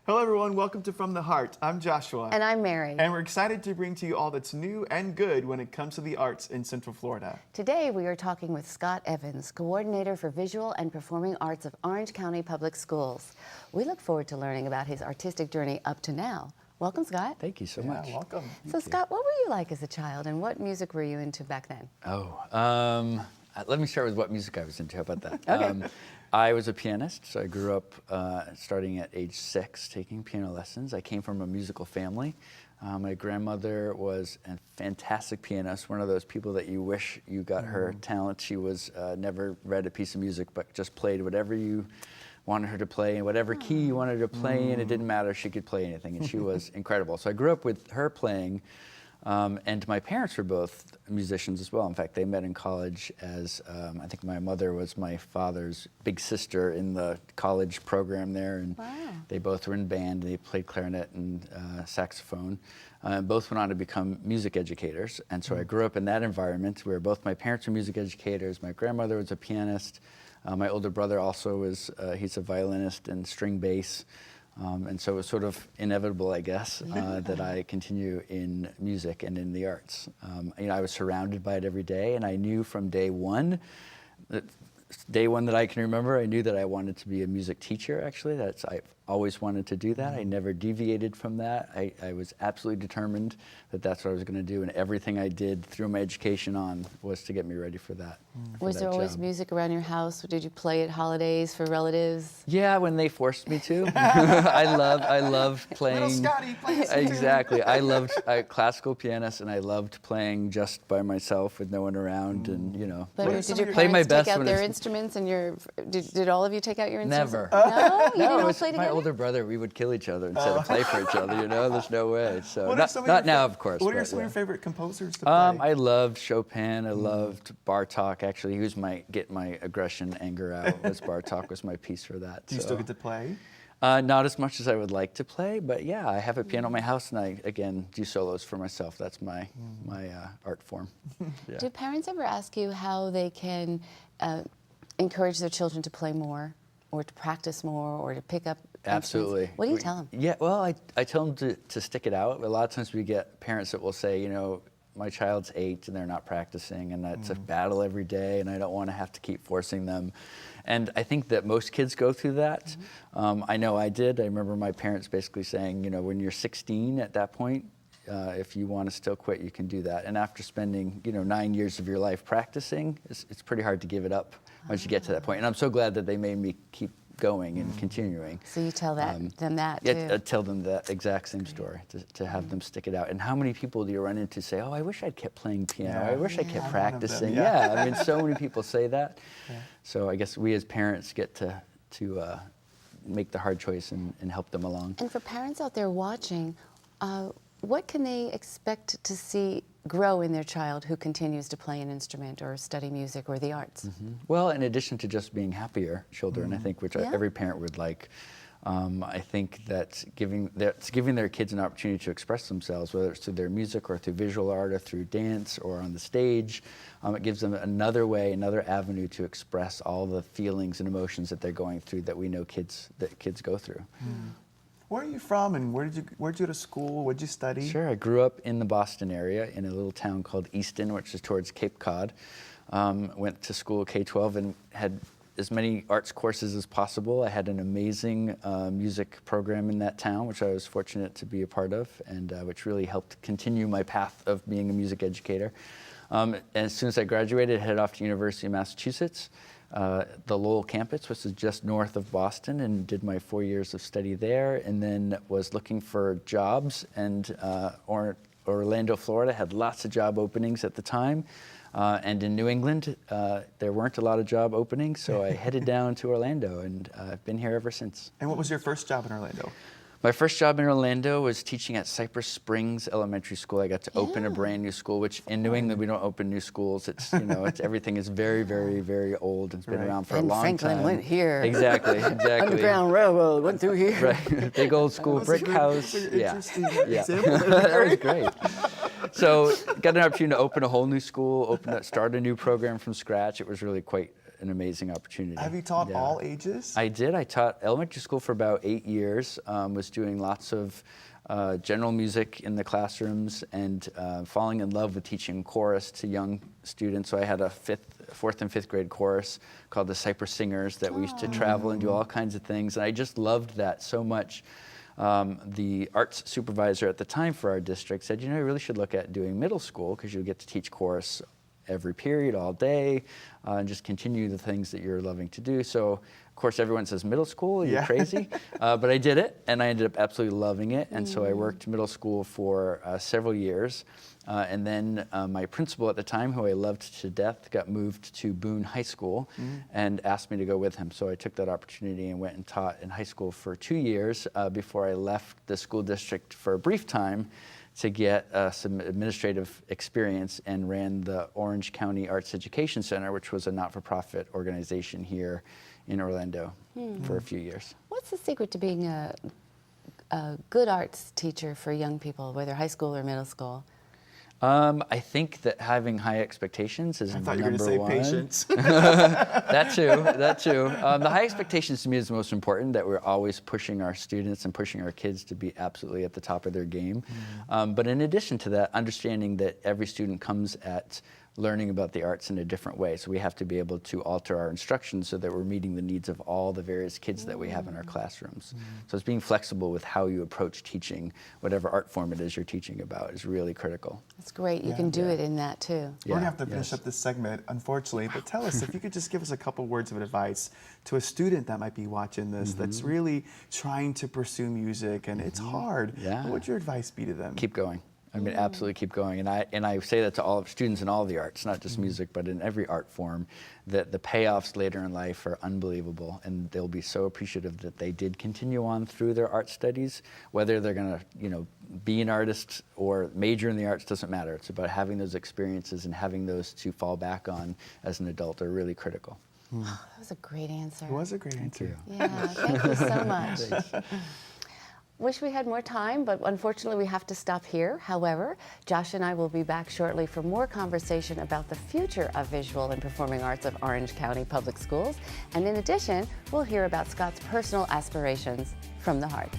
Hello everyone, welcome to From the Heart. I'm Joshua. And I'm Mary. And we're excited to bring to you all that's new and good when it comes to the arts in Central Florida. Today we are talking with Scott Evans, Coordinator for Visual and Performing Arts of Orange County Public Schools. We look forward to learning about his artistic journey up to now. Welcome, Scott. Thank you so much. Welcome. So, Scott, what were you like as a child, and what music were you into back then? Let me start with what music I was into. How about that? Okay. I was a pianist, so I grew up starting at age 6, taking piano lessons. I came from a musical family. My grandmother was a fantastic pianist, one of those people that you wish you got her talent. She was never read a piece of music, but just played whatever you wanted her to play in whatever key you wanted her to play in. It didn't matter. She could play anything, and she was incredible. So I grew up with her playing. And my parents were both musicians as well. In fact, they met in college as, I think my mother was my father's big sister in the college program there. And they both were in band. They played clarinet and saxophone. Both went on to become music educators. And so I grew up in that environment where both my parents were music educators. My grandmother was a pianist. My older brother also is, he's a violinist and string bass. And so it was sort of inevitable, I guess, that I continue in music and in the arts. I was surrounded by it every day, and I knew from day one that I can remember, I knew that I wanted to be a music teacher, actually. I've always wanted to do that. I never deviated from that. I was absolutely determined that that's what I was going to do, and everything I did through my education on was to get me ready for that. Was there always music around your house? Did you play at holidays for relatives? Yeah, when they forced me to. I loved playing. Little Scotty, play us some Exactly. I loved classical pianist, and I loved playing just by myself with no one around, and But did your play my parents best take out when their it's- instruments, and did all of you take out your instruments? Never. No, you didn't it all was play my together? older brother. We would kill each other instead of play for each other. There's no way. So What are some of not your now, of course. What are but, some of yeah. your favorite composers to play? I loved Chopin. I loved Bartók. Actually, he was get my aggression, anger out. Bartók was my piece for that. Do you still get to play? Not as much as I would like to play, but yeah, I have a piano at my house, and I, again, do solos for myself. That's my art form. Yeah. Do parents ever ask you how they can encourage their children to play more, or to practice more, or to pick up instruments? Absolutely. What do you tell them? Yeah, well, I tell them to stick it out. A lot of times we get parents that will say, my child's 8 and they're not practicing, and that's a battle every day, and I don't want to have to keep forcing them. And I think that most kids go through that. I know I did. I remember my parents basically saying, when you're 16 at that point, if you want to still quit, you can do that. And after spending, 9 years of your life practicing, it's pretty hard to give it up once you get to that point. And I'm so glad that they made me keep going and continuing. So you tell them that Yeah, too? I tell them that exact same story, to have them stick it out. And how many people do you run into say, oh, I wish I'd kept playing piano. Yeah. I wish I kept I'm one of them, practicing. yeah. I mean, so many people say that. So I guess we as parents get to make the hard choice and help them along. And for parents out there watching, what can they expect to see grow in their child who continues to play an instrument or study music or the arts? Well, in addition to just being happier children, I think, which Yeah. every parent would like, I think that giving their kids an opportunity to express themselves, whether it's through their music or through visual art or through dance or on the stage, it gives them another way, another avenue to express all the feelings and emotions that they're going through that we know kids go through. Where are you from, and where'd you go to school? What'd you study? Sure, I grew up in the Boston area in a little town called Easton, which is towards Cape Cod. Went to school K-12 and had as many arts courses as possible. I had an amazing music program in that town, which I was fortunate to be a part of, and which really helped continue my path of being a music educator. And as soon as I graduated, I headed off to University of Massachusetts, the Lowell campus, which is just north of Boston, and did my 4 years of study there, and then was looking for jobs, and Orlando, Florida had lots of job openings at the time. And in New England, there weren't a lot of job openings, so I headed down to Orlando, and I've been here ever since. And what was your first job in Orlando? My first job in Orlando was teaching at Cypress Springs Elementary School. I got to open a brand new school, which in New England we don't open new schools. It's everything is very, very, very old. It's been around for a long Franklin time. went here. Exactly. Underground Railroad went through here. Right. Big old school, That's brick a good- house. that's an Yeah. interesting Yeah. example. That was great. So got an opportunity to open a whole new school, start a new program from scratch. It was really quite an amazing opportunity. Have you taught Yeah. all ages? I did. I taught elementary school for about 8 years, was doing lots of general music in the classrooms and falling in love with teaching chorus to young students. So I had a fourth and fifth grade chorus called the Cypress Singers that we used to travel and do all kinds of things. And I just loved that so much. The arts supervisor at the time for our district said, you know, you really should look at doing middle school because you'll get to teach chorus every period, all day, and just continue the things that you're loving to do. So, of course, everyone says middle school, you're crazy. But I did it, and I ended up absolutely loving it. And so I worked middle school for several years. And then my principal at the time, who I loved to death, got moved to Boone High School and asked me to go with him. So I took that opportunity and went and taught in high school for 2 years before I left the school district for a brief time to get some administrative experience and ran the Orange County Arts Education Center, which was a not-for-profit organization here in Orlando for a few years. What's the secret to being a good arts teacher for young people, whether high school or middle school? I think that having high expectations is I number thought you were going to say one. patience. That too. The high expectations to me is the most important, that we're always pushing our students and pushing our kids to be absolutely at the top of their game. But in addition to that, understanding that every student comes at learning about the arts in a different way. So we have to be able to alter our instruction so that we're meeting the needs of all the various kids that we have in our classrooms. So it's being flexible with how you approach teaching whatever art form it is you're teaching about is really critical. That's great. You can do it in that too. We're going to have to finish up this segment, unfortunately, but tell us if you could just give us a couple words of advice to a student that might be watching this that's really trying to pursue music and it's hard. Yeah. What would your advice be to them? Keep going. I mean, absolutely keep going. And I say that to all of students in all the arts, not just music, but in every art form, that the payoffs later in life are unbelievable, and they'll be so appreciative that they did continue on through their art studies. Whether they're going to, be an artist or major in the arts doesn't matter. It's about having those experiences and having those to fall back on as an adult are really critical. Oh, that was a great answer. It was a great answer. Yeah, thank you so much. Wish we had more time, but unfortunately we have to stop here. However, Josh and I will be back shortly for more conversation about the future of visual and performing arts of Orange County Public Schools. And in addition, we'll hear about Scott's personal aspirations from the heart.